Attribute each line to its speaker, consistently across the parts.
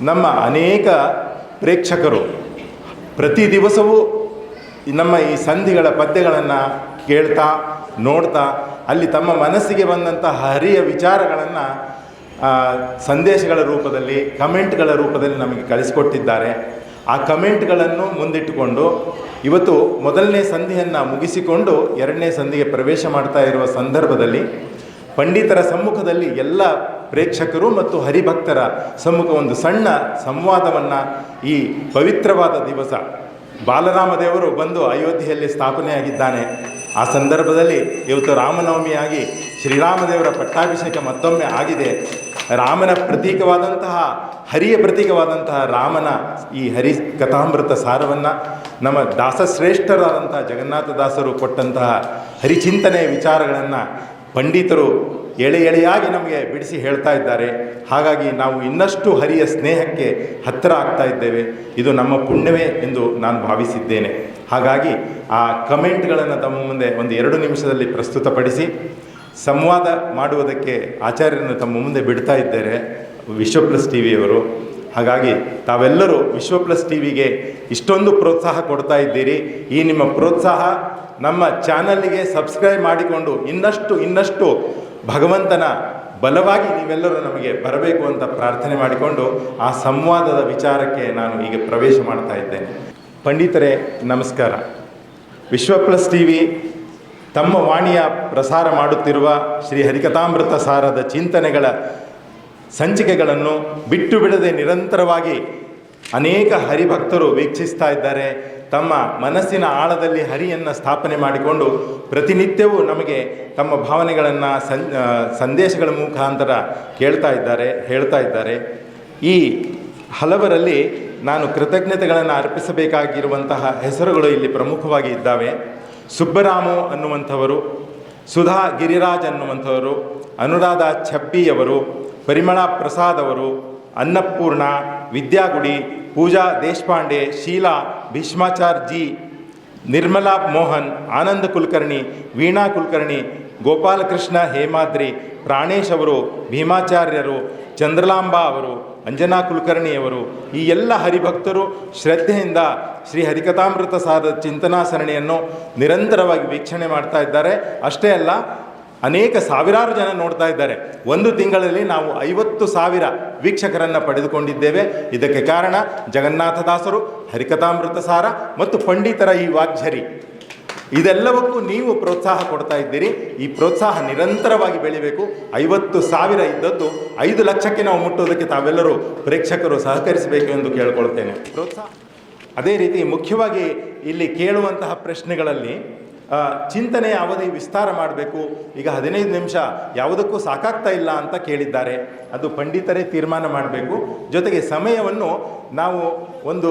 Speaker 1: ನಮ್ಮ ಅನೇಕ ಪ್ರೇಕ್ಷಕರು ಪ್ರತಿ ದಿವಸವೂ ನಮ್ಮ ಈ ಸಂಧಿಗಳ ಪದ್ಯಗಳನ್ನು ಕೇಳ್ತಾ ನೋಡ್ತಾ ಅಲ್ಲಿ ತಮ್ಮ ಮನಸ್ಸಿಗೆ ಬಂದಂಥ ಹರಿಯ ವಿಚಾರಗಳನ್ನು ಸಂದೇಶಗಳ ರೂಪದಲ್ಲಿ ಕಮೆಂಟ್ಗಳ ರೂಪದಲ್ಲಿ ನಮಗೆ ಕಳಿಸಿಕೊಟ್ಟಿದ್ದಾರೆ. ಆ ಕಮೆಂಟ್ಗಳನ್ನು ಮುಂದಿಟ್ಟುಕೊಂಡು ಇವತ್ತು ಮೊದಲನೇ ಸಂಧಿಯನ್ನು ಮುಗಿಸಿಕೊಂಡು ಎರಡನೇ ಸಂಧಿಗೆ ಪ್ರವೇಶ ಮಾಡ್ತಾ ಇರುವ ಸಂದರ್ಭದಲ್ಲಿ ಪಂಡಿತರ ಸಮ್ಮುಖದಲ್ಲಿ ಎಲ್ಲ ಪ್ರೇಕ್ಷಕರು ಮತ್ತು ಹರಿಭಕ್ತರ ಸಮ್ಮುಖ ಒಂದು ಸಣ್ಣ ಸಂವಾದವನ್ನು ಈ ಪವಿತ್ರವಾದ ದಿವಸ ಬಾಲರಾಮದೇವರು ಬಂದು ಅಯೋಧ್ಯೆಯಲ್ಲಿ ಸ್ಥಾಪನೆಯಾಗಿದ್ದಾನೆ. ಆ ಸಂದರ್ಭದಲ್ಲಿ ಇವತ್ತು ರಾಮನವಮಿಯಾಗಿ ಶ್ರೀರಾಮದೇವರ ಪಟ್ಟಾಭಿಷೇಕ ಮತ್ತೊಮ್ಮೆ ಆಗಿದೆ. ರಾಮನ ಪ್ರತೀಕವಾದಂತಹ ಹರಿಯ ಪ್ರತೀಕವಾದಂತಹ ರಾಮನ ಈ ಹರಿ ಕಥಾಮೃತ ಸಾರವನ್ನು ನಮ್ಮ ದಾಸಶ್ರೇಷ್ಠರಾದಂತಹ ಜಗನ್ನಾಥದಾಸರು ಕೊಟ್ಟಂತಹ ಹರಿಚಿಂತನೆಯ ವಿಚಾರಗಳನ್ನು ಪಂಡಿತರು ಎಳೆಯಾಗಿ ನಮಗೆ ಬಿಡಿಸಿ ಹೇಳ್ತಾ ಇದ್ದಾರೆ. ಹಾಗಾಗಿ ನಾವು ಇನ್ನಷ್ಟು ಹರಿಯ ಸ್ನೇಹಕ್ಕೆ ಹತ್ತಿರ ಆಗ್ತಾ ಇದ್ದೇವೆ. ಇದು ನಮ್ಮ ಪುಣ್ಯವೇ ಎಂದು ನಾನು ಭಾವಿಸಿದ್ದೇನೆ. ಹಾಗಾಗಿ ಆ ಕಮೆಂಟ್ಗಳನ್ನು ತಮ್ಮ ಮುಂದೆ ಒಂದು 2 ನಿಮಿಷದಲ್ಲಿ ಪ್ರಸ್ತುತಪಡಿಸಿ ಸಂವಾದ ಮಾಡುವುದಕ್ಕೆ ಆಚಾರ್ಯರನ್ನು ತಮ್ಮ ಮುಂದೆ ಬಿಡ್ತಾ ಇದ್ದಾರೆ ವಿಶ್ವಪ್ಲಸ್ ಟಿ ವಿಯವರು. ಹಾಗಾಗಿ ತಾವೆಲ್ಲರೂ ವಿಶ್ವಪ್ಲಸ್ ಟಿ ವಿಗೆ ಇಷ್ಟೊಂದು ಪ್ರೋತ್ಸಾಹ ಕೊಡ್ತಾ ಇದ್ದೀರಿ. ಈ ನಿಮ್ಮ ಪ್ರೋತ್ಸಾಹ ನಮ್ಮ ಚಾನಲ್ಗೆ ಸಬ್ಸ್ಕ್ರೈಬ್ ಮಾಡಿಕೊಂಡು ಇನ್ನಷ್ಟು ಭಗವಂತನ ಬಲವಾಗಿ ನೀವೆಲ್ಲರೂ ನಮಗೆ ಬರಬೇಕು ಅಂತ ಪ್ರಾರ್ಥನೆ ಮಾಡಿಕೊಂಡು ಆ ಸಂವಾದದ ವಿಚಾರಕ್ಕೆ ನಾನು ಈಗ ಪ್ರವೇಶ ಮಾಡ್ತಾ ಇದ್ದೇನೆ. ಪಂಡಿತರೇ ನಮಸ್ಕಾರ. ವಿಶ್ವಪ್ಲಸ್ ಟಿ ವಿ ತಮ್ಮ ವಾಣಿಯ ಪ್ರಸಾರ ಮಾಡುತ್ತಿರುವ ಶ್ರೀ ಹರಿಕಥಾಮೃತ ಸಾರದ ಚಿಂತನೆಗಳ ಸಂಚಿಕೆಗಳನ್ನು ಬಿಟ್ಟು ಬಿಡದೆ ನಿರಂತರವಾಗಿ ಅನೇಕ ಹರಿಭಕ್ತರು ವೀಕ್ಷಿಸ್ತಾ ಇದ್ದಾರೆ. ತಮ್ಮ ಮನಸ್ಸಿನ ಆಳದಲ್ಲಿ ಹರಿಯನ್ನು ಸ್ಥಾಪನೆ ಮಾಡಿಕೊಂಡು ಪ್ರತಿನಿತ್ಯವೂ ನಮಗೆ ತಮ್ಮ ಭಾವನೆಗಳನ್ನು ಸಂದೇಶಗಳ ಮುಖಾಂತರ ಹೇಳ್ತಾ ಇದ್ದಾರೆ. ಈ ಹಲವರಲ್ಲಿ ನಾನು ಕೃತಜ್ಞತೆಗಳನ್ನು ಅರ್ಪಿಸಬೇಕಾಗಿರುವಂತಹ ಹೆಸರುಗಳು ಇಲ್ಲಿ ಪ್ರಮುಖವಾಗಿ ಇದ್ದಾವೆ. ಸುಬ್ಬರಾಮು ಅನ್ನುವಂಥವರು, ಸುಧಾ ಗಿರಿರಾಜ್ ಅನ್ನುವಂಥವರು, ಅನುರಾಧ ಛಬ್ಬಿಯವರು, ಪರಿಮಳ ಪ್ರಸಾದ್ ಅವರು, ಅನ್ನಪೂರ್ಣ, ವಿದ್ಯಾಗುಡಿ, ಪೂಜಾ ದೇಶಪಾಂಡೆ, ಶೀಲಾ ಭೀಷ್ಮಾಚಾರ್ಯ ಜಿ, ನಿರ್ಮಲಾ ಮೋಹನ್, ಆನಂದ ಕುಲಕರ್ಣಿ, ವೀಣಾ ಕುಲಕರ್ಣಿ, ಗೋಪಾಲಕೃಷ್ಣ ಹೇಮಾದ್ರಿ, ಪ್ರಾಣೇಶ್ ಅವರು, ಭೀಮಾಚಾರ್ಯರು, ಚಂದ್ರಲಾಂಬಾ ಅವರು, ಅಂಜನಾ ಕುಲಕರ್ಣಿಯವರು, ಈ ಎಲ್ಲ ಹರಿಭಕ್ತರು ಶ್ರದ್ಧೆಯಿಂದ ಶ್ರೀ ಹರಿಕಥಾಮೃತ ಸಾರದ ಚಿಂತನಾ ಸರಣಿಯನ್ನು ನಿರಂತರವಾಗಿ ವೀಕ್ಷಣೆ ಮಾಡ್ತಾ ಇದ್ದಾರೆ. ಅಷ್ಟೇ ಅಲ್ಲ, ಅನೇಕ ಸಾವಿರಾರು ಜನ ನೋಡ್ತಾ ಇದ್ದಾರೆ. ಒಂದು ತಿಂಗಳಲ್ಲಿ ನಾವು 50,000 ವೀಕ್ಷಕರನ್ನು ಪಡೆದುಕೊಂಡಿದ್ದೇವೆ. ಇದಕ್ಕೆ ಕಾರಣ ಜಗನ್ನಾಥದಾಸರು, ಹರಿಕಥಾಮೃತ ಸಾರ ಮತ್ತು ಪಂಡಿತರ ಈ ವಾಗ್ಝರಿ. ಇದೆಲ್ಲವಕ್ಕೂ ನೀವು ಪ್ರೋತ್ಸಾಹ ಕೊಡ್ತಾ ಇದ್ದೀರಿ. ಈ ಪ್ರೋತ್ಸಾಹ ನಿರಂತರವಾಗಿ ಬೆಳಿಬೇಕು. 50,000 ಇದ್ದದ್ದು 5 ಲಕ್ಷಕ್ಕೆ ನಾವು ಮುಟ್ಟೋದಕ್ಕೆ ತಾವೆಲ್ಲರೂ ಪ್ರೇಕ್ಷಕರು ಸಹಕರಿಸಬೇಕು ಎಂದು ಕೇಳ್ಕೊಳ್ತೇನೆ. ಪ್ರೋತ್ಸಾಹ ಅದೇ ರೀತಿ ಮುಖ್ಯವಾಗಿ ಇಲ್ಲಿ ಕೇಳುವಂತಹ ಪ್ರಶ್ನೆಗಳಲ್ಲಿ ಚಿಂತನೆಯ ಅವಧಿ ವಿಸ್ತಾರ ಮಾಡಬೇಕು. ಈಗ 15 ನಿಮಿಷ ಯಾವುದಕ್ಕೂ ಸಾಕಾಗ್ತಾ ಇಲ್ಲ ಅಂತ ಕೇಳಿದ್ದಾರೆ. ಅದು ಪಂಡಿತರೇ ತೀರ್ಮಾನ ಮಾಡಬೇಕು. ಜೊತೆಗೆ ಸಮಯವನ್ನು ನಾವು ಒಂದು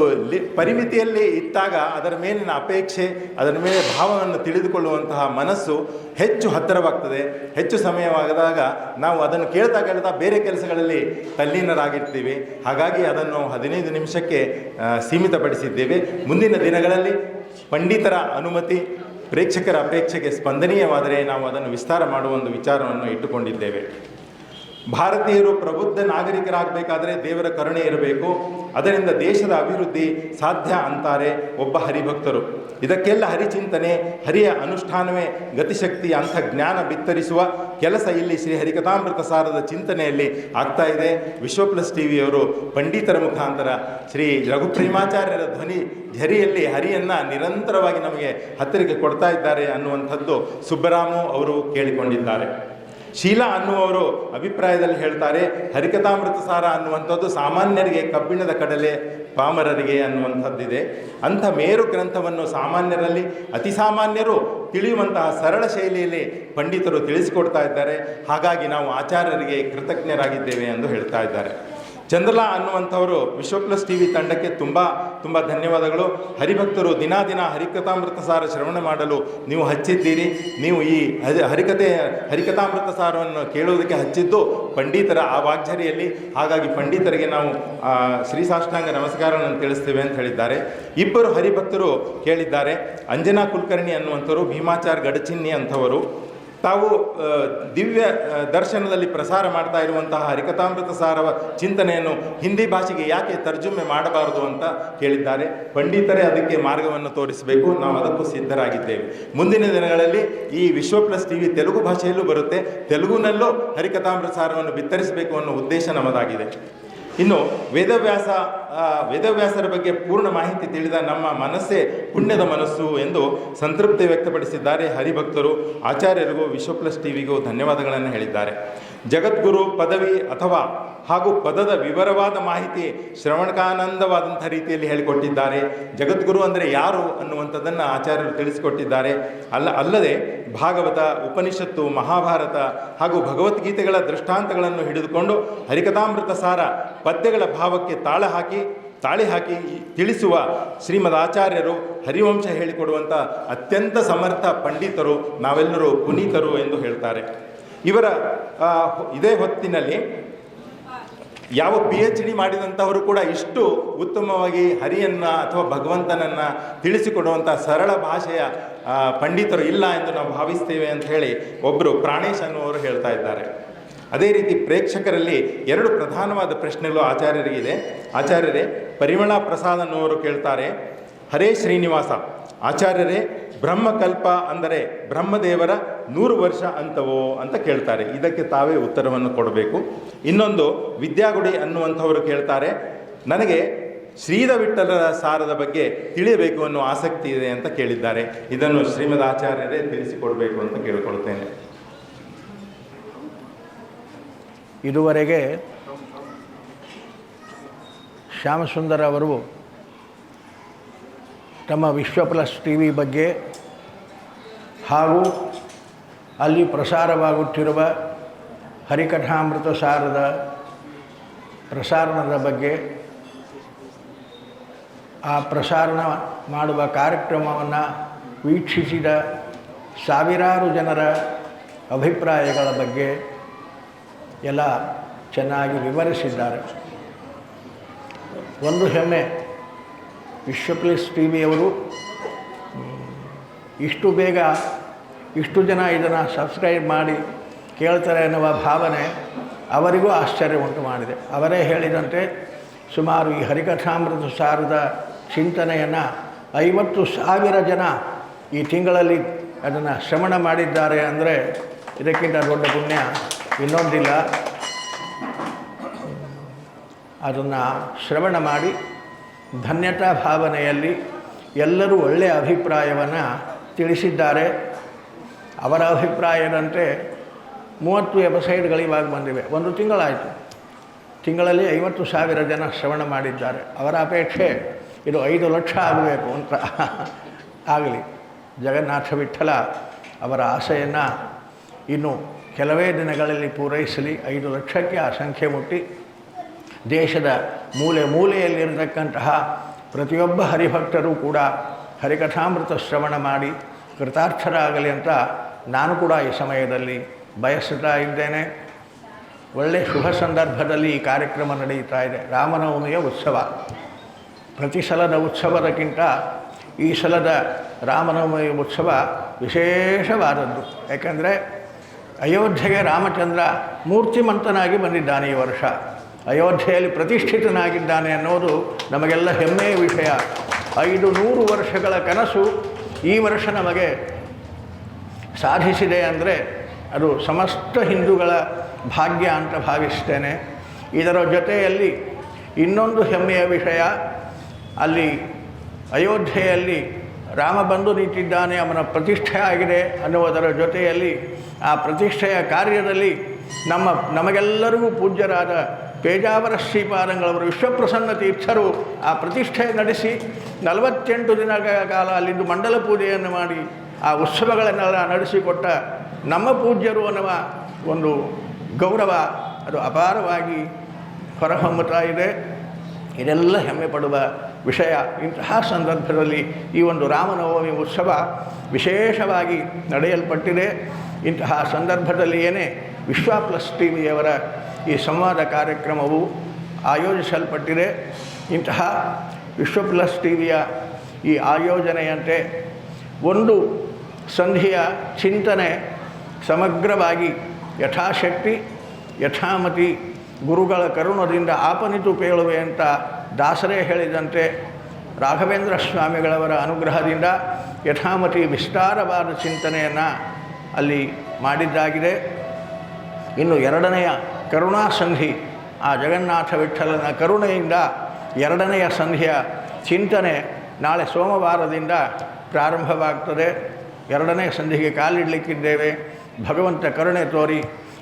Speaker 1: ಪರಿಮಿತಿಯಲ್ಲಿ ಇಟ್ಟಾಗ ಅದರ ಮೇಲಿನ ಅಪೇಕ್ಷೆ, ಅದರ ಮೇಲೆ ಭಾವವನ್ನು ತಿಳಿದುಕೊಳ್ಳುವಂತಹ ಮನಸ್ಸು ಹೆಚ್ಚು ಹತ್ತಿರವಾಗ್ತದೆ. ಹೆಚ್ಚು ಸಮಯವಾಗದಾಗ ನಾವು ಅದನ್ನು ಕೇಳ್ತಾ ಬೇರೆ ಕೆಲಸಗಳಲ್ಲಿ ತಲ್ಲೀನರಾಗಿರ್ತೀವಿ. ಹಾಗಾಗಿ ಅದನ್ನು 15 ನಿಮಿಷಕ್ಕೆ ಸೀಮಿತಪಡಿಸಿದ್ದೇವೆ. ಮುಂದಿನ ದಿನಗಳಲ್ಲಿ ಪಂಡಿತರ ಅನುಮತಿ, ಪ್ರೇಕ್ಷಕರ ಅಪೇಕ್ಷೆಗೆ ಸ್ಪಂದನೀಯವಾದರೆ ನಾವು ಅದನ್ನು ವಿಸ್ತಾರ ಮಾಡುವ ಒಂದು ವಿಚಾರವನ್ನು ಇಟ್ಟುಕೊಂಡಿದ್ದೇವೆ. ಭಾರತೀಯರು ಪ್ರಬುದ್ಧ ನಾಗರಿಕರಾಗಬೇಕಾದ್ರೆ ದೇವರ ಕರುಣೆ ಇರಬೇಕು. ಅದರಿಂದ ದೇಶದ ಅಭಿವೃದ್ಧಿ ಸಾಧ್ಯ ಅಂತಾರೆ ಒಬ್ಬ ಹರಿಭಕ್ತರು. ಇದಕ್ಕೆಲ್ಲ ಹರಿಚಿಂತನೆ, ಹರಿಯ ಅನುಷ್ಠಾನವೇ ಗತಿಶಕ್ತಿ ಅಂತ ಜ್ಞಾನ ಬಿತ್ತರಿಸುವ ಕೆಲಸ ಇಲ್ಲಿ ಶ್ರೀ ಹರಿಕಥಾಮೃತ ಸಾರದ ಚಿಂತನೆಯಲ್ಲಿ ಆಗ್ತಾ ಇದೆ. ವಿಶ್ವಪ್ಲಸ್ ಟಿ ವಿಯವರು ಪಂಡಿತರ ಮುಖಾಂತರ ಶ್ರೀ ರಘುಪ್ರೇಮಾಚಾರ್ಯರ ಧ್ವನಿ ಝರಿಯಲ್ಲಿ ಹರಿಯನ್ನು ನಿರಂತರವಾಗಿ ನಮಗೆ ಹತ್ತಿರಕ್ಕೆ ಕೊಡ್ತಾ ಇದ್ದಾರೆ ಅನ್ನುವಂಥದ್ದು ಸುಬ್ಬರಾಮು ಅವರು ಕೇಳಿಕೊಂಡಿದ್ದಾರೆ. ಶೀಲಾ ಅನ್ನುವರು ಅಭಿಪ್ರಾಯದಲ್ಲಿ ಹೇಳ್ತಾರೆ, ಹರಿಕಥಾಮೃತ ಸಾರ ಅನ್ನುವಂಥದ್ದು ಸಾಮಾನ್ಯರಿಗೆ ಕಬ್ಬಿಣದ ಕಡಲೆ, ಪಾಮರರಿಗೆ ಅನ್ನುವಂಥದ್ದಿದೆ. ಅಂಥ ಮೇರು ಗ್ರಂಥವನ್ನು ಸಾಮಾನ್ಯರಲ್ಲಿ ಅತಿ ಸಾಮಾನ್ಯರು ತಿಳಿಯುವಂತಹ ಸರಳ ಶೈಲಿಯಲ್ಲಿ ಪಂಡಿತರು ತಿಳಿಸಿಕೊಡ್ತಾ ಇದ್ದಾರೆ. ಹಾಗಾಗಿ ನಾವು ಆಚಾರ್ಯರಿಗೆ ಕೃತಜ್ಞರಾಗಿದ್ದೇವೆ ಎಂದು ಹೇಳ್ತಾ ಇದ್ದಾರೆ. ಚಂದ್ರಲಾ ಅನ್ನುವಂಥವರು ವಿಶ್ವಪ್ಲಸ್ ಟಿ ವಿ ತಂಡಕ್ಕೆ ತುಂಬ ಧನ್ಯವಾದಗಳು. ಹರಿಭಕ್ತರು ದಿನ ಹರಿಕಥಾಮೃತ ಸಾರ ಶ್ರವಣ ಮಾಡಲು ನೀವು ಹಚ್ಚಿದ್ದೀರಿ. ನೀವು ಈ ಹರಿಕಥಾಮೃತ ಸಾರವನ್ನು ಕೇಳುವುದಕ್ಕೆ ಹಚ್ಚಿದ್ದು ಪಂಡಿತರ ಆ ವಾಗ್ಝರಿಯಲ್ಲಿ. ಹಾಗಾಗಿ ಪಂಡಿತರಿಗೆ ನಾವು ಶ್ರೀ ಸಾಷ್ಟಾಂಗ ನಮಸ್ಕಾರವನ್ನು ತಿಳಿಸ್ತೇವೆ ಅಂತ ಹೇಳಿದ್ದಾರೆ. 2 ಹರಿಭಕ್ತರು ಕೇಳಿದ್ದಾರೆ. ಅಂಜನಾ ಕುಲಕರ್ಣಿ ಅನ್ನುವಂಥವರು, ಭೀಮಾಚಾರ್ ಗಡಚಿನ್ನಿ ಅಂಥವರು, ತಾವು ದಿವ್ಯ ದರ್ಶನದಲ್ಲಿ ಪ್ರಸಾರ ಮಾಡ್ತಾ ಇರುವಂತಹ ಹರಿಕಥಾಮೃತ ಸಾರವ ಚಿಂತನೆಯನ್ನು ಹಿಂದಿ ಭಾಷೆಗೆ ಯಾಕೆ ತರ್ಜುಮೆ ಮಾಡಬಾರದು ಅಂತ ಕೇಳಿದ್ದಾರೆ. ಪಂಡಿತರೇ ಅದಕ್ಕೆ ಮಾರ್ಗವನ್ನು ತೋರಿಸಬೇಕು, ನಾವು ಅದಕ್ಕೂ ಸಿದ್ಧರಾಗಿದ್ದೇವೆ. ಮುಂದಿನ ದಿನಗಳಲ್ಲಿ ಈ ವಿಶ್ವ ಪ್ಲಸ್ ಟಿವಿ ತೆಲುಗು ಭಾಷೆಯಲ್ಲೂ ಬರುತ್ತೆ, ತೆಲುಗುನಲ್ಲೂ ಹರಿಕಥಾಮೃತ ಸಾರವನ್ನು ಬಿತ್ತರಿಸಬೇಕು ಅನ್ನೋ ಉದ್ದೇಶ ನಮ್ಮದಾಗಿದೆ. ಇನ್ನು ವೇದವ್ಯಾಸರ ಬಗ್ಗೆ ಪೂರ್ಣ ಮಾಹಿತಿ ತಿಳಿದ ನಮ್ಮ ಮನಸ್ಸೇ ಪುಣ್ಯದ ಮನಸ್ಸು ಎಂದು ಸಂತೃಪ್ತಿ ವ್ಯಕ್ತಪಡಿಸಿದ್ದಾರೆ ಹರಿಭಕ್ತರು. ಆಚಾರ್ಯರಿಗೂ ವಿಶ್ವ ಪ್ಲಸ್ ಟಿವಿಗೂ ಧನ್ಯವಾದಗಳನ್ನು ಹೇಳಿದ್ದಾರೆ. ಜಗದ್ಗುರು ಪದವಿ ಹಾಗೂ ಪದದ ವಿವರವಾದ ಮಾಹಿತಿ ಶ್ರವಣಕಾನಂದವಾದಂಥ ರೀತಿಯಲ್ಲಿ ಹೇಳಿಕೊಟ್ಟಿದ್ದಾರೆ. ಜಗದ್ಗುರು ಅಂದರೆ ಯಾರು ಅನ್ನುವಂಥದ್ದನ್ನು ಆಚಾರ್ಯರು ತಿಳಿಸಿಕೊಟ್ಟಿದ್ದಾರೆ. ಅಲ್ಲದೆ ಭಾಗವತ, ಉಪನಿಷತ್ತು, ಮಹಾಭಾರತ ಹಾಗೂ ಭಗವದ್ಗೀತೆಗಳ ದೃಷ್ಟಾಂತಗಳನ್ನು ಹಿಡಿದುಕೊಂಡು ಹರಿಕಥಾಮೃತ ಸಾರ ಪದ್ಯಗಳ ಭಾವಕ್ಕೆ ತಾಳಿ ಹಾಕಿ ತಿಳಿಸುವ ಶ್ರೀಮದ್ ಆಚಾರ್ಯರು, ಹರಿವಂಶ ಹೇಳಿಕೊಡುವಂಥ ಅತ್ಯಂತ ಸಮರ್ಥ ಪಂಡಿತರು, ನಾವೆಲ್ಲರೂ ಪುನೀತರು ಎಂದು ಹೇಳ್ತಾರೆ. ಇವರ ಇದೇ ಹೊತ್ತಿನಲ್ಲಿ ಯಾವ PhD ಮಾಡಿದಂಥವರು ಕೂಡ ಇಷ್ಟು ಉತ್ತಮವಾಗಿ ಹರಿಯನ್ನು ಅಥವಾ ಭಗವಂತನನ್ನು ತಿಳಿಸಿಕೊಡುವಂಥ ಸರಳ ಭಾಷೆಯ ಪಂಡಿತರು ಇಲ್ಲ ಎಂದು ನಾವು ಭಾವಿಸ್ತೇವೆ ಅಂತ ಹೇಳಿ ಒಬ್ಬರು ಪ್ರಾಣೇಶ್ ಅನ್ನುವರು ಹೇಳ್ತಾ ಇದ್ದಾರೆ. ಅದೇ ರೀತಿ ಪ್ರೇಕ್ಷಕರಲ್ಲಿ 2 ಪ್ರಧಾನವಾದ ಪ್ರಶ್ನೆಗಳು ಆಚಾರ್ಯರಿಗಿದೆ. ಆಚಾರ್ಯರೇ, ಪರಿಮಳ ಪ್ರಸಾದ್ ಅನ್ನುವರು ಕೇಳ್ತಾರೆ, ಹರೇ ಶ್ರೀನಿವಾಸ ಆಚಾರ್ಯರೇ, ಬ್ರಹ್ಮಕಲ್ಪ ಅಂದರೆ ಬ್ರಹ್ಮದೇವರ 100 ವರ್ಷ ಅಂತವೋ ಅಂತ ಕೇಳ್ತಾರೆ. ಇದಕ್ಕೆ ತಾವೇ ಉತ್ತರವನ್ನು ಕೊಡಬೇಕು. ಇನ್ನೊಂದು ವಿದ್ಯಾಗುಡಿ ಅನ್ನುವಂಥವರು ಕೇಳ್ತಾರೆ, ನನಗೆ ಶ್ರೀಧ ವಿಠ್ಠಲರ ಸಾರದ ಬಗ್ಗೆ ತಿಳಿಯಬೇಕು ಅನ್ನೋ ಆಸಕ್ತಿ ಇದೆ ಅಂತ ಕೇಳಿದ್ದಾರೆ. ಇದನ್ನು ಶ್ರೀಮದ್ ಆಚಾರ್ಯರೇ ತಿಳಿಸಿಕೊಡಬೇಕು ಅಂತ ಕೇಳಿಕೊಳ್ತೇನೆ.
Speaker 2: ಇದುವರೆಗೆ ಶ್ಯಾಮಸುಂದರ ಅವರು ತಮ್ಮ ವಿಶ್ವ ಪ್ಲಸ್ ಟಿವಿ ಬಗ್ಗೆ ಹಾಗೂ ಅಲ್ಲಿ ಪ್ರಸಾರವಾಗುತ್ತಿರುವ ಹರಿಕಥಾಮೃತ ಸಾರದ ಪ್ರಸಾರಣದ ಬಗ್ಗೆ, ಆ ಪ್ರಸಾರಣ ಮಾಡುವ ಕಾರ್ಯಕ್ರಮವನ್ನು ವೀಕ್ಷಿಸಿದ ಸಾವಿರಾರು ಜನರ ಅಭಿಪ್ರಾಯಗಳ ಬಗ್ಗೆ ಎಲ್ಲ ಚೆನ್ನಾಗಿ ವಿವರಿಸಿದ್ದಾರೆ. ಒಂದು ಹೆಮ್ಮೆ, ವಿಶ್ವ ಪ್ಲಸ್ ಟಿವಿಯವರು ಇಷ್ಟು ಬೇಗ ಇಷ್ಟು ಜನ ಇದನ್ನು ಸಬ್ಸ್ಕ್ರೈಬ್ ಮಾಡಿ ಕೇಳ್ತಾರೆ ಎನ್ನುವ ಭಾವನೆ ಅವರಿಗೂ ಆಶ್ಚರ್ಯ ಉಂಟು ಮಾಡಿದೆ. ಅವರೇ ಹೇಳಿದಂತೆ ಸುಮಾರು ಈ ಹರಿಕಥಾಮೃತ ಸಾರದ ಚಿಂತನೆಯನ್ನು 50,000 ಜನ ಈ ತಿಂಗಳಲ್ಲಿ ಅದನ್ನು ಶ್ರವಣ ಮಾಡಿದ್ದಾರೆ ಅಂದರೆ ಇದಕ್ಕಿಂತ ದೊಡ್ಡ ಪುಣ್ಯ ಇನ್ನೊಂದಿಲ್ಲ. ಅದನ್ನು ಶ್ರವಣ ಮಾಡಿ ಧನ್ಯತಾ ಭಾವನೆಯಲ್ಲಿ ಎಲ್ಲರೂ ಒಳ್ಳೆಯ ಅಭಿಪ್ರಾಯವನ್ನು ತಿಳಿಸಿದ್ದಾರೆ. ಅವರ ಅಭಿಪ್ರಾಯದಂತೆ 30 ಎಪಿಸೈಡ್ಗಳು ಇವಾಗ ಬಂದಿವೆ. 1 ತಿಂಗಳಾಯಿತು. ತಿಂಗಳಲ್ಲಿ 50,000 ಜನ ಶ್ರವಣ ಮಾಡಿದ್ದಾರೆ. ಅವರ ಅಪೇಕ್ಷೆ ಇದು 5 ಲಕ್ಷ ಆಗಬೇಕು ಅಂತ ಆಗಲಿ. ಜಗನ್ನಾಥ ವಿಠ್ಠಲ ಅವರ ಆಸೆಯನ್ನು ಇನ್ನು ಕೆಲವೇ ದಿನಗಳಲ್ಲಿ ಪೂರೈಸಲಿ. 5 ಲಕ್ಷಕ್ಕೆ ಆ ಸಂಖ್ಯೆ ಮುಟ್ಟಿ ದೇಶದ ಮೂಲೆ ಮೂಲೆಯಲ್ಲಿರತಕ್ಕಂತಹ ಪ್ರತಿಯೊಬ್ಬ ಹರಿಭಕ್ತರೂ ಕೂಡ ಹರಿಕಥಾಮೃತ ಶ್ರವಣ ಮಾಡಿ ಕೃತಾರ್ಥರಾಗಲಿ ಅಂತ ನಾನು ಕೂಡ ಈ ಸಮಯದಲ್ಲಿ ಬಯಸುತ್ತಾ ಇದ್ದೇನೆ. ಒಳ್ಳೆಯ ಶುಭ ಸಂದರ್ಭದಲ್ಲಿ ಈ ಕಾರ್ಯಕ್ರಮ ನಡೆಯುತ್ತಾ ಇದೆ. ರಾಮನವಮಿಯ ಉತ್ಸವ. ಪ್ರತಿ ಸಲದ ಉತ್ಸವದಕ್ಕಿಂತ ಈ ಸಲದ ರಾಮನವಮಿ ಉತ್ಸವ ವಿಶೇಷವಾದದ್ದು. ಯಾಕೆಂದರೆ ಅಯೋಧ್ಯೆಗೆ ರಾಮಚಂದ್ರ ಮೂರ್ತಿಮಂತನಾಗಿ ಬಂದಿದ್ದಾನೆ. ಈ ವರ್ಷ ಅಯೋಧ್ಯೆಯಲ್ಲಿ ಪ್ರತಿಷ್ಠಿತನಾಗಿದ್ದಾನೆ ಅನ್ನೋದು ನಮಗೆಲ್ಲ ಹೆಮ್ಮೆಯ ವಿಷಯ. 500 ವರ್ಷಗಳ ಕನಸು ಈ ವರ್ಷ ನಮಗೆ ಸಾಧಿಸಿದೆ ಅಂದರೆ ಅದು ಸಮಸ್ತ ಹಿಂದೂಗಳ ಭಾಗ್ಯ ಅಂತ ಭಾವಿಸ್ತೇನೆ. ಇದರ ಜೊತೆಯಲ್ಲಿ ಇನ್ನೊಂದು ಹೆಮ್ಮೆಯ ವಿಷಯ, ಅಲ್ಲಿ ಅಯೋಧ್ಯೆಯಲ್ಲಿ ರಾಮ ಬಂದು ನಿಂತಿದ್ದಾನೆ, ಅವನ ಪ್ರತಿಷ್ಠೆ ಆಗಿದೆ ಅನ್ನುವುದರ ಜೊತೆಯಲ್ಲಿ ಆ ಪ್ರತಿಷ್ಠೆಯ ಕಾರ್ಯದಲ್ಲಿ ನಮಗೆಲ್ಲರಿಗೂ ಪೂಜ್ಯರಾದ ಪೇಜಾವರ ಶ್ರೀಪಾದಂಗಳವರು ವಿಶ್ವಪ್ರಸನ್ನ ತೀರ್ಥರು ಆ ಪ್ರತಿಷ್ಠೆ ನಡೆಸಿ 48 ದಿನಗಳ ಕಾಲ ಅಲ್ಲಿಂದು ಮಂಡಲ ಪೂಜೆಯನ್ನು ಮಾಡಿ ಆ ಉತ್ಸವಗಳನ್ನೆಲ್ಲ ನಡೆಸಿಕೊಟ್ಟ ನಮ್ಮ ಪೂಜ್ಯರು ಅನ್ನುವ ಒಂದು ಗೌರವ ಅದು ಅಪಾರವಾಗಿ ಹೊರಹೊಮ್ಮುತ್ತಾ ಇದೆ. ಇದೆಲ್ಲ ಹೆಮ್ಮೆ ಪಡುವ ವಿಷಯ. ಇಂತಹ ಸಂದರ್ಭದಲ್ಲಿ ಈ ಒಂದು ರಾಮನವಮಿ ಉತ್ಸವ ವಿಶೇಷವಾಗಿ ನಡೆಯಲ್ಪಟ್ಟಿದೆ. ಇಂತಹ ಸಂದರ್ಭದಲ್ಲಿ ಏನೇ ವಿಶ್ವ ಪ್ಲಸ್ ಟಿವಿಯವರ ಈ ಸಂವಾದ ಕಾರ್ಯಕ್ರಮವು ಆಯೋಜಿಸಲ್ಪಟ್ಟಿದೆ. ಇಂತಹ ವಿಶ್ವ ಪ್ಲಸ್ ಟಿವಿಯ ಈ ಆಯೋಜನೆಯಂತೆ ಒಂದು ಸಂಧಿಯ ಚಿಂತನೆ ಸಮಗ್ರವಾಗಿ ಯಥಾಶಕ್ತಿ ಯಥಾಮತಿ ಗುರುಗಳ ಕರುಣದಿಂದ ಆಪನಿತು ಪೇಳುವೆ ಅಂತ ದಾಸರೇ ಹೇಳಿದಂತೆ ರಾಘವೇಂದ್ರ ಸ್ವಾಮಿಗಳವರ ಅನುಗ್ರಹದಿಂದ ಯಥಾಮತಿ ವಿಸ್ತಾರವಾದ ಚಿಂತನೆಯನ್ನು ಅಲ್ಲಿ ಮಾಡಿದ್ದಾಗಿದೆ. ಇನ್ನು ಎರಡನೆಯ ಕರುಣಾಸಂಧಿ, ಆ ಜಗನ್ನಾಥ ವಿಠಲನ ಕರುಣೆಯಿಂದ ಎರಡನೆಯ ಸಂಧಿಯ ಚಿಂತನೆ ನಾಳೆ ಸೋಮವಾರದಿಂದ ಪ್ರಾರಂಭವಾಗ್ತದೆ. ಎರಡನೇ ಸಂಧಿಗೆ ಕಾಲಿಡಲಿಕ್ಕಿದ್ದೇವೆ. ಭಗವಂತ ಕರುಣೆ ತೋರಿ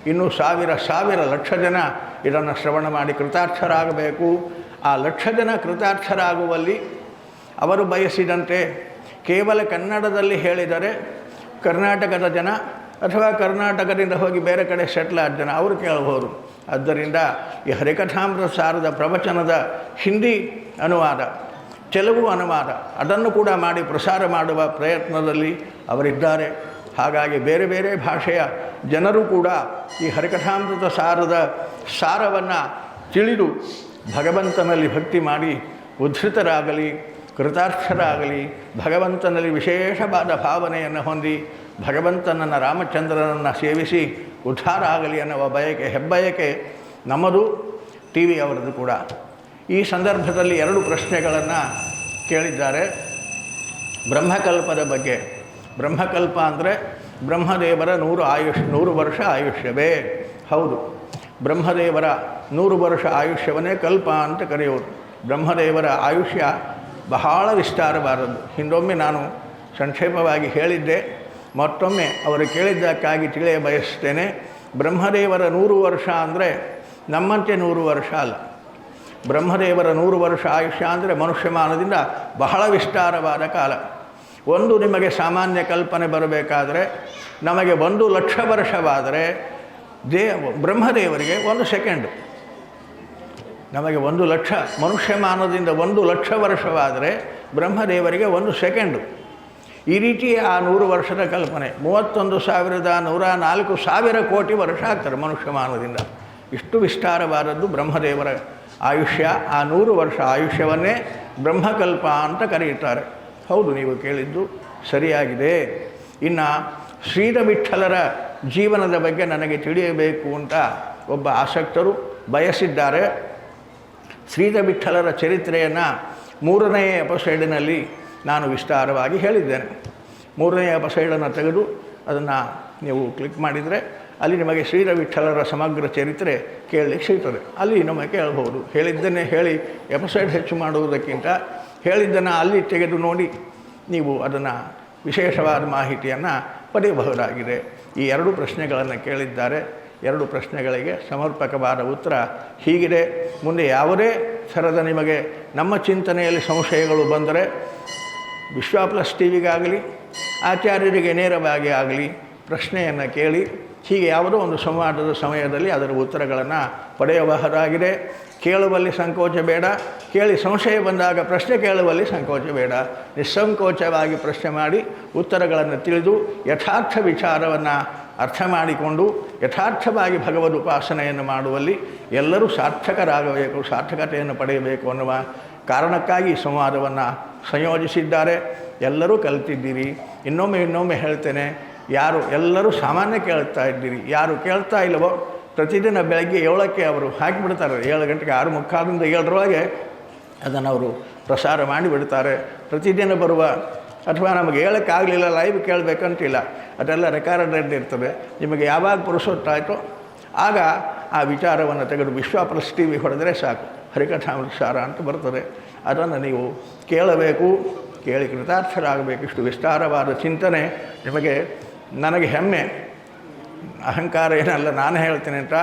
Speaker 2: ಇನ್ನೂ ಸಾವಿರ ಲಕ್ಷ ಜನ ಇದನ್ನು ಶ್ರವಣ ಮಾಡಿ ಕೃತಾರ್ಥರಾಗಬೇಕು. ಆ ಲಕ್ಷ ಜನ ಕೃತಾರ್ಥರಾಗುವಲ್ಲಿ ಅವರು ಬಯಸಿದಂತೆ ಕೇವಲ ಕನ್ನಡದಲ್ಲಿ ಹೇಳಿದರೆ ಕರ್ನಾಟಕದ ಜನ ಅಥವಾ ಕರ್ನಾಟಕದಿಂದ ಹೋಗಿ ಬೇರೆ ಕಡೆ ಸೆಟ್ಲ್ ಆದ ಜನ ಅವರು ಕೇಳಬಹುದು. ಆದ್ದರಿಂದ ಈ ಹರಿಕಥಾಮೃತ ಸಾರದ ಪ್ರವಚನದ ಹಿಂದಿ ಅನುವಾದ, ತೆಲುಗು ಅನುವಾದ ಅದನ್ನು ಕೂಡ ಮಾಡಿ ಪ್ರಸಾರ ಮಾಡುವ ಪ್ರಯತ್ನದಲ್ಲಿ ಅವರಿದ್ದಾರೆ. ಹಾಗಾಗಿ ಬೇರೆ ಬೇರೆ ಭಾಷೆಯ ಜನರು ಕೂಡ ಈ ಹರಿಕಥಾಮೃತ ಸಾರದ ಸಾರವನ್ನು ತಿಳಿದು ಭಗವಂತನಲ್ಲಿ ಭಕ್ತಿ ಮಾಡಿ ಉದ್ಧತರಾಗಲಿ, ಕೃತಾರ್ಥರಾಗಲಿ, ಭಗವಂತನಲ್ಲಿ ವಿಶೇಷವಾದ ಭಾವನೆಯನ್ನು ಹೊಂದಿ ಭಗವಂತನನ್ನು ರಾಮಚಂದ್ರನನ್ನು ಸೇವಿಸಿ ಉದ್ಧಾರ ಆಗಲಿ ಅನ್ನುವ ಬಯಕೆ, ಹೆಬ್ಬಯಕೆ ನಮ್ಮದು, ಟಿ ವಿ ಅವರದ್ದು ಕೂಡ. ಈ ಸಂದರ್ಭದಲ್ಲಿ 2 ಪ್ರಶ್ನೆಗಳನ್ನು ಕೇಳಿದ್ದಾರೆ ಬ್ರಹ್ಮಕಲ್ಪದ ಬಗ್ಗೆ. ಬ್ರಹ್ಮಕಲ್ಪ ಅಂದರೆ ಬ್ರಹ್ಮದೇವರ 100 ವರ್ಷ ಆಯುಷ್ಯವೇ? ಹೌದು, ಬ್ರಹ್ಮದೇವರ 100 ವರ್ಷ ಆಯುಷ್ಯವನ್ನೇ ಕಲ್ಪ ಅಂತ ಕರೆಯೋರು. ಬ್ರಹ್ಮದೇವರ ಆಯುಷ್ಯ ಬಹಳ ವಿಸ್ತಾರವಾದದ್ದು. ಹಿಂದೊಮ್ಮೆ ನಾನು ಸಂಕ್ಷೇಪವಾಗಿ ಹೇಳಿದ್ದೆ, ಮತ್ತೊಮ್ಮೆ ಅವರು ಕೇಳಿದ್ದಕ್ಕಾಗಿ ತಿಳಿಯ ಬಯಸ್ತೇನೆ. ಬ್ರಹ್ಮದೇವರ 100 ವರ್ಷ ಅಂದರೆ ನಮ್ಮಂತೆ 100 ವರ್ಷ ಅಲ್ಲ. ಬ್ರಹ್ಮದೇವರ 100 ವರ್ಷ ಆಯುಷ್ಯ ಅಂದರೆ ಮನುಷ್ಯಮಾನದಿಂದ ಬಹಳ ವಿಸ್ತಾರವಾದ ಕಾಲ. ಒಂದು ನಿಮಗೆ ಸಾಮಾನ್ಯ ಕಲ್ಪನೆ ಬರಬೇಕಾದರೆ ನಮಗೆ 1 ಲಕ್ಷ ವರ್ಷವಾದರೆ ಬ್ರಹ್ಮದೇವರಿಗೆ 1 ಸೆಕೆಂಡು. ನಮಗೆ 1 ಲಕ್ಷ ಮನುಷ್ಯಮಾನದಿಂದ 1 ಲಕ್ಷ ವರ್ಷವಾದರೆ ಬ್ರಹ್ಮದೇವರಿಗೆ 1 ಸೆಕೆಂಡು. ಈ ರೀತಿ ಆ 100 ವರ್ಷದ ಕಲ್ಪನೆ 31,104,000 ಕೋಟಿ ವರ್ಷ ಆಗ್ತಾರೆ ಮನುಷ್ಯಮಾನದಿಂದ. ಇಷ್ಟು ವಿಸ್ತಾರವಾದದ್ದು ಬ್ರಹ್ಮದೇವರ ಆಯುಷ್ಯ. ಆ 100 ವರ್ಷ ಆಯುಷ್ಯವನ್ನೇ ಬ್ರಹ್ಮಕಲ್ಪ ಅಂತ ಕರೆಯುತ್ತಾರೆ. ಹೌದು, ನೀವು ಕೇಳಿದ್ದು ಸರಿಯಾಗಿದೆ. ಇನ್ನು ಶ್ರೀರವಿಠಲರ ಜೀವನದ ಬಗ್ಗೆ ನನಗೆ ತಿಳಿಯಬೇಕು ಅಂತ ಒಬ್ಬ ಆಸಕ್ತರು ಬಯಸಿದ್ದಾರೆ. ಶ್ರೀರವಿಠಲರ ಚರಿತ್ರೆಯನ್ನು 3ನೇ ಎಪಿಸೋಡಿನಲ್ಲಿ ನಾನು ವಿಸ್ತಾರವಾಗಿ ಹೇಳಿದ್ದೇನೆ. 3ನೇ ಎಪಿಸೋಡನ್ನು ತೆಗೆದು ಅದನ್ನು ನೀವು ಕ್ಲಿಕ್ ಮಾಡಿದರೆ ಅಲ್ಲಿ ನಿಮಗೆ ಶ್ರೀರವಿಠಲರ ಸಮಗ್ರ ಚರಿತ್ರೆ ಕೇಳಲಿಕ್ಕೆ ಸಿಗ್ತದೆ. ಅಲ್ಲಿ ನಮಗೆ ಕೇಳಬಹುದು. ಹೇಳಿದ್ದನ್ನೇ ಹೇಳಿ ಎಪಿಸೋಡ್ ಹೆಚ್ಚು ಮಾಡುವುದಕ್ಕಿಂತ ಹೇಳಿದ್ದನ್ನು ಅಲ್ಲಿ ತೆಗೆದು ನೋಡಿ ನೀವು ಅದನ್ನು ವಿಶೇಷವಾದ ಮಾಹಿತಿಯನ್ನು ಪಡೆಯಬಹುದಾಗಿದೆ. ಈ 2 ಪ್ರಶ್ನೆಗಳನ್ನು ಕೇಳಿದ್ದಾರೆ. 2 ಪ್ರಶ್ನೆಗಳಿಗೆ ಸಮರ್ಪಕವಾದ ಉತ್ತರ ಹೀಗಿದೆ. ಮುಂದೆ ಯಾವುದೇ ಥರದ ನಿಮಗೆ ನಮ್ಮ ಚಿಂತನೆಯಲ್ಲಿ ಸಂಶಯಗಳು ಬಂದರೆ ವಿಶ್ವ ಪ್ಲಸ್ ಟಿವಿಗಾಗಲಿ ಆಚಾರ್ಯರಿಗೆ ನೇರವಾಗಿ ಆಗಲಿ ಪ್ರಶ್ನೆಯನ್ನು ಕೇಳಿ, ಹೀಗೆ ಯಾವುದೋ ಒಂದು ಸಂವಾದದ ಸಮಯದಲ್ಲಿ ಅದರ ಉತ್ತರಗಳನ್ನು ಪಡೆಯಬಹುದಾಗಿದೆ. ಕೇಳುವಲ್ಲಿ ಸಂಕೋಚ ಬೇಡ, ಕೇಳಿ ಸಂಶಯ ಬಂದಾಗ ಪ್ರಶ್ನೆ ಕೇಳುವಲ್ಲಿ ಸಂಕೋಚ ಬೇಡ. ನಿಸ್ಸಂಕೋಚವಾಗಿ ಪ್ರಶ್ನೆ ಮಾಡಿ ಉತ್ತರಗಳನ್ನು ತಿಳಿದು ಯಥಾರ್ಥ ವಿಚಾರವನ್ನು ಅರ್ಥ ಮಾಡಿಕೊಂಡು ಯಥಾರ್ಥವಾಗಿ ಭಗವದ್ ಉಪಾಸನೆಯನ್ನು ಮಾಡುವಲ್ಲಿ ಎಲ್ಲರೂ ಸಾರ್ಥಕರಾಗಬೇಕು, ಸಾರ್ಥಕತೆಯನ್ನು ಪಡೆಯಬೇಕು ಅನ್ನುವ ಕಾರಣಕ್ಕಾಗಿ ಸಂವಾದವನ್ನು ಸಂಯೋಜಿಸಿದ್ದಾರೆ. ಎಲ್ಲರೂ ಕಲಿತಿದ್ದೀರಿ. ಇನ್ನೊಮ್ಮೆ ಹೇಳ್ತೇನೆ, ಎಲ್ಲರೂ ಸಾಮಾನ್ಯ ಕೇಳ್ತಾ ಇದ್ದೀರಿ. ಯಾರು ಕೇಳ್ತಾ ಇಲ್ಲವೋ ಪ್ರತಿದಿನ ಬೆಳಗ್ಗೆ 7ಕ್ಕೆ ಅವರು ಹಾಕಿಬಿಡ್ತಾರೆ. 7 ಗಂಟೆಗೆ 6:45ರಿಂದ 7ರೊಳಗೆ ಅದನ್ನು ಅವರು ಪ್ರಸಾರ ಮಾಡಿಬಿಡ್ತಾರೆ. ಪ್ರತಿದಿನ ಬರುವ ಅಥವಾ ನಮಗೆ ಹೇಳೋಕ್ಕಾಗಲಿಲ್ಲ ಲೈವ್ ಕೇಳಬೇಕಂತಿಲ್ಲ, ಅದೆಲ್ಲ ರೆಕಾರ್ಡೆಡ್ ಇರ್ತದೆ. ನಿಮಗೆ ಯಾವಾಗ ಪುರುಸೊತ್ತಾಯಿತೋ ಆಗ ಆ ವಿಚಾರವನ್ನು ತೆಗೆದು ವಿಶ್ವ ಪ್ಲಸ್ ಟಿವಿ ಹೊಡೆದರೆ ಸಾಕು, ಹರಿಕಥಾಮೃತ ಸಾರ ಅಂತ ಬರ್ತದೆ. ಅದನ್ನು ನೀವು ಕೇಳಬೇಕು, ಕೇಳಿ ಕೃತಾರ್ಥರಾಗಬೇಕು. ಇಷ್ಟು ವಿಸ್ತಾರವಾದ ಚಿಂತನೆ ನಿಮಗೆ. ನನಗೆ ಹೆಮ್ಮೆ, ಅಹಂಕಾರ ಏನಲ್ಲ, ನಾನು ಹೇಳ್ತೇನೆ ಅಂತ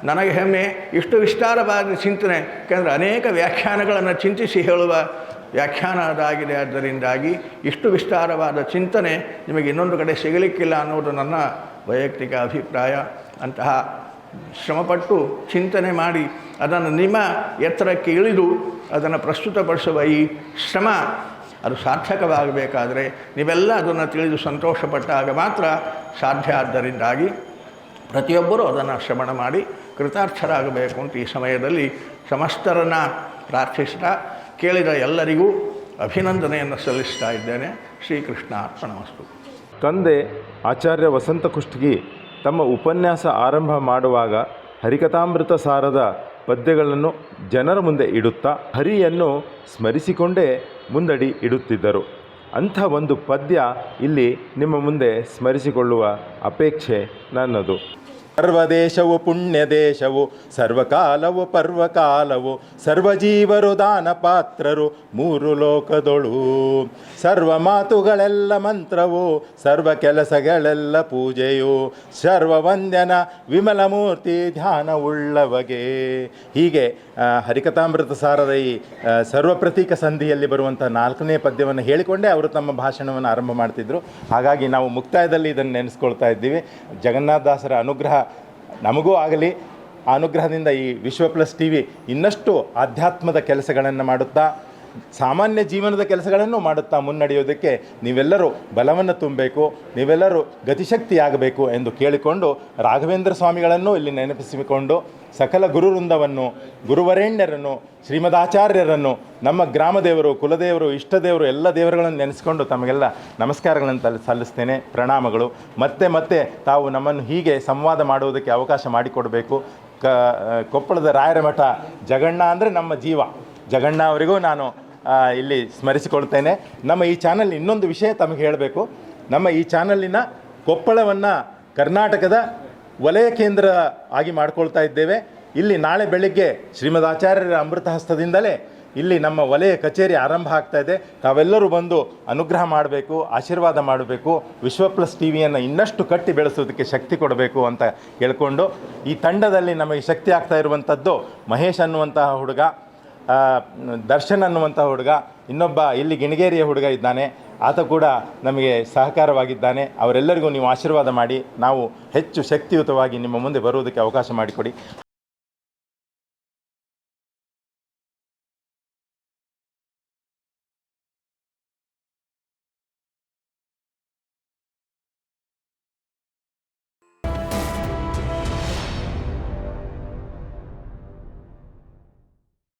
Speaker 2: ನನಗೆ ಹೆಮ್ಮೆ. ಇಷ್ಟು ವಿಸ್ತಾರವಾದ ಚಿಂತನೆ, ಯಾಕೆಂದರೆ ಅನೇಕ ವ್ಯಾಖ್ಯಾನಗಳನ್ನು ಚಿಂತಿಸಿ ಹೇಳುವ ವ್ಯಾಖ್ಯಾನ ಅದಾಗಿದೆ. ಆದ್ದರಿಂದಾಗಿ ಇಷ್ಟು ವಿಸ್ತಾರವಾದ ಚಿಂತನೆ ನಿಮಗೆ ಇನ್ನೊಂದು ಕಡೆ ಸಿಗಲಿಕ್ಕಿಲ್ಲ ಅನ್ನೋದು ನನ್ನ ವೈಯಕ್ತಿಕ ಅಭಿಪ್ರಾಯ. ಅಂತಹ ಶ್ರಮಪಟ್ಟು ಚಿಂತನೆ ಮಾಡಿ ಅದನ್ನು ನಿಮ್ಮ ಎತ್ತರಕ್ಕೆ ಇಳಿದು ಅದನ್ನು ಪ್ರಸ್ತುತಪಡಿಸುವ ಈ ಶ್ರಮ ಅದು ಸಾರ್ಥಕವಾಗಬೇಕಾದರೆ ನೀವೆಲ್ಲ ಅದನ್ನು ತಿಳಿದು ಸಂತೋಷಪಟ್ಟಾಗ ಮಾತ್ರ ಸಾಧ್ಯ. ಆದ್ದರಿಂದಾಗಿ ಪ್ರತಿಯೊಬ್ಬರೂ ಅದನ್ನು ಶ್ರವಣ ಮಾಡಿ ಕೃತಾರ್ಥರಾಗಬೇಕು ಅಂತ ಈ ಸಮಯದಲ್ಲಿ ಸಮಸ್ತರನ್ನು ಪ್ರಾರ್ಥಿಸ್ತಾ ಕೇಳಿದ ಎಲ್ಲರಿಗೂ ಅಭಿನಂದನೆಯನ್ನು ಸಲ್ಲಿಸ್ತಾ ಇದ್ದೇನೆ. ಶ್ರೀಕೃಷ್ಣ ಅರ್ಪಣಮಸ್ತು.
Speaker 1: ತಂದೆ ಆಚಾರ್ಯ ವಸಂತ ಕುಷ್ಟಗಿ ತಮ್ಮ ಉಪನ್ಯಾಸ ಆರಂಭ ಮಾಡುವಾಗ ಹರಿಕಥಾಮೃತ ಸಾರದ ಪದ್ಯಗಳನ್ನು ಜನರ ಮುಂದೆ ಇಡುತ್ತಾ ಹರಿಯನ್ನು ಸ್ಮರಿಸಿಕೊಂಡೇ ಮುಂದಡಿ ಇಡುತ್ತಿದ್ದರು. ಅಂಥ ಒಂದು ಪದ್ಯ ಇಲ್ಲಿ ನಿಮ್ಮ ಮುಂದೆ ಸ್ಮರಿಸಿಕೊಳ್ಳುವ ಅಪೇಕ್ಷೆ ನನ್ನದು. ಸರ್ವದೇಶವು ಪುಣ್ಯ ದೇಶವು, ಸರ್ವಕಾಲವು ಪರ್ವಕಾಲವು, ಸರ್ವಜೀವರು ದಾನ ಪಾತ್ರರು ಮೂರು ಲೋಕದೊಳು, ಸರ್ವ ಮಾತುಗಳೆಲ್ಲ ಮಂತ್ರವು, ಸರ್ವ ಕೆಲಸಗಳೆಲ್ಲ ಪೂಜೆಯು, ಸರ್ವ ವಂದ್ಯನ ವಿಮಲ ಮೂರ್ತಿ ಧ್ಯಾನವುಳ್ಳವಗೆ. ಹೀಗೆ ಹರಿಕಥಾಮೃತ ಸಾರದ ಈ ಸರ್ವಪ್ರತೀಕ ಸಂಧಿಯಲ್ಲಿ ಬರುವಂಥ 4ನೇ ಪದ್ಯವನ್ನು ಹೇಳಿಕೊಂಡೇ ಅವರು ತಮ್ಮ ಭಾಷಣವನ್ನು ಆರಂಭ ಮಾಡ್ತಿದ್ದರು. ಹಾಗಾಗಿ ನಾವು ಮುಕ್ತಾಯದಲ್ಲಿ ಇದನ್ನು ನೆನೆಸ್ಕೊಳ್ತಾ ಇದ್ದೀವಿ. ಜಗನ್ನಾಥದಾಸರ ಅನುಗ್ರಹ ನಮಗೂ ಆಗಲಿ. ಆ ಅನುಗ್ರಹದಿಂದ ಈ ವಿಶ್ವ ಪ್ಲಸ್ ಟಿ ವಿ ಇನ್ನಷ್ಟು ಆಧ್ಯಾತ್ಮದ ಕೆಲಸಗಳನ್ನು ಮಾಡುತ್ತಾ, ಸಾಮಾನ್ಯ ಜೀವನದ ಕೆಲಸಗಳನ್ನು ಮಾಡುತ್ತಾ ಮುನ್ನಡೆಯೋದಕ್ಕೆ ನೀವೆಲ್ಲರೂ ಬಲವನ್ನು ತುಂಬಬೇಕು, ನೀವೆಲ್ಲರೂ ಗತಿಶಕ್ತಿಯಾಗಬೇಕು ಎಂದು ಕೇಳಿಕೊಂಡು ರಾಘವೇಂದ್ರ ಸ್ವಾಮಿಗಳನ್ನು ಇಲ್ಲಿ ನೆನಪಿಸಿಕೊಂಡು ಸಕಲ ಗುರುವೃಂದವನ್ನು, ಗುರುವರೇಣ್ಯರನ್ನು, ಶ್ರೀಮದಾಚಾರ್ಯರನ್ನು, ನಮ್ಮ ಗ್ರಾಮದೇವರು, ಕುಲದೇವರು, ಇಷ್ಟದೇವರು ಎಲ್ಲ ದೇವರುಗಳನ್ನು ನೆನೆಸ್ಕೊಂಡು ತಮಗೆಲ್ಲ ನಮಸ್ಕಾರಗಳನ್ನು ಸಲ್ಲಿಸ್ತೇನೆ. ಪ್ರಣಾಮಗಳು. ಮತ್ತೆ ತಾವು ನಮ್ಮನ್ನು ಹೀಗೆ ಸಂವಾದ ಮಾಡುವುದಕ್ಕೆ ಅವಕಾಶ ಮಾಡಿಕೊಡಬೇಕು. ಕೊಪ್ಪಳದ ರಾಯರ ಮಠ ಜಗಣ್ಣ ಅಂದರೆ ನಮ್ಮ ಜೀವ. ಜಗಣ್ಣ ಅವರಿಗೂ ನಾನು ಇಲ್ಲಿ ಸ್ಮರಿಸಿಕೊಳ್ತೇನೆ. ನಮ್ಮ ಈ ಚಾನಲ್ ಇನ್ನೊಂದು ವಿಷಯ ತಮಗೆ ಹೇಳಬೇಕು. ನಮ್ಮ ಈ ಚಾನಲ್ಲಿನ ಕೊಪ್ಪಳವನ್ನು ಕರ್ನಾಟಕದ ವಲಯ ಕೇಂದ್ರ ಆಗಿ ಮಾಡ್ಕೊಳ್ತಾ ಇದ್ದೇವೆ. ಇಲ್ಲಿ ನಾಳೆ ಬೆಳಗ್ಗೆ ಶ್ರೀಮದ್ ಆಚಾರ್ಯರ ಅಮೃತ ಹಸ್ತದಿಂದಲೇ ಇಲ್ಲಿ ನಮ್ಮ ವಲಯ ಕಚೇರಿ ಆರಂಭ ಆಗ್ತಾ ಇದೆ. ತಾವೆಲ್ಲರೂ ಬಂದು ಅನುಗ್ರಹ ಮಾಡಬೇಕು, ಆಶೀರ್ವಾದ ಮಾಡಬೇಕು, ವಿಶ್ವ ಪ್ಲಸ್ ಟಿ ವಿಯನ್ನು ಇನ್ನಷ್ಟು ಕಟ್ಟಿ ಬೆಳೆಸೋದಕ್ಕೆ ಶಕ್ತಿ ಕೊಡಬೇಕು ಅಂತ ಹೇಳ್ಕೊಂಡು, ಈ ತಂಡದಲ್ಲಿ ನಮಗೆ ಶಕ್ತಿ ಆಗ್ತಾ ಇರುವಂಥದ್ದು ಮಹೇಶ್ ಅನ್ನುವಂತಹ ಹುಡುಗ, ದರ್ಶನ್ ಅನ್ನುವಂಥ ಹುಡುಗ, ಇನ್ನೊಬ್ಬ ಇಲ್ಲಿ ಗಿಣಿಗೇರಿಯ ಹುಡುಗ ಇದ್ದಾನೆ, ಆತ ಕೂಡ ನಮಗೆ ಸಹಕಾರವಾಗಿದ್ದಾನೆ. ಅವರೆಲ್ಲರಿಗೂ ನೀವು ಆಶೀರ್ವಾದ ಮಾಡಿ ನಾವು ಹೆಚ್ಚು ಶಕ್ತಿಯುತವಾಗಿ ನಿಮ್ಮ ಮುಂದೆ ಬರುವುದಕ್ಕೆ ಅವಕಾಶ ಮಾಡಿಕೊಡಿ.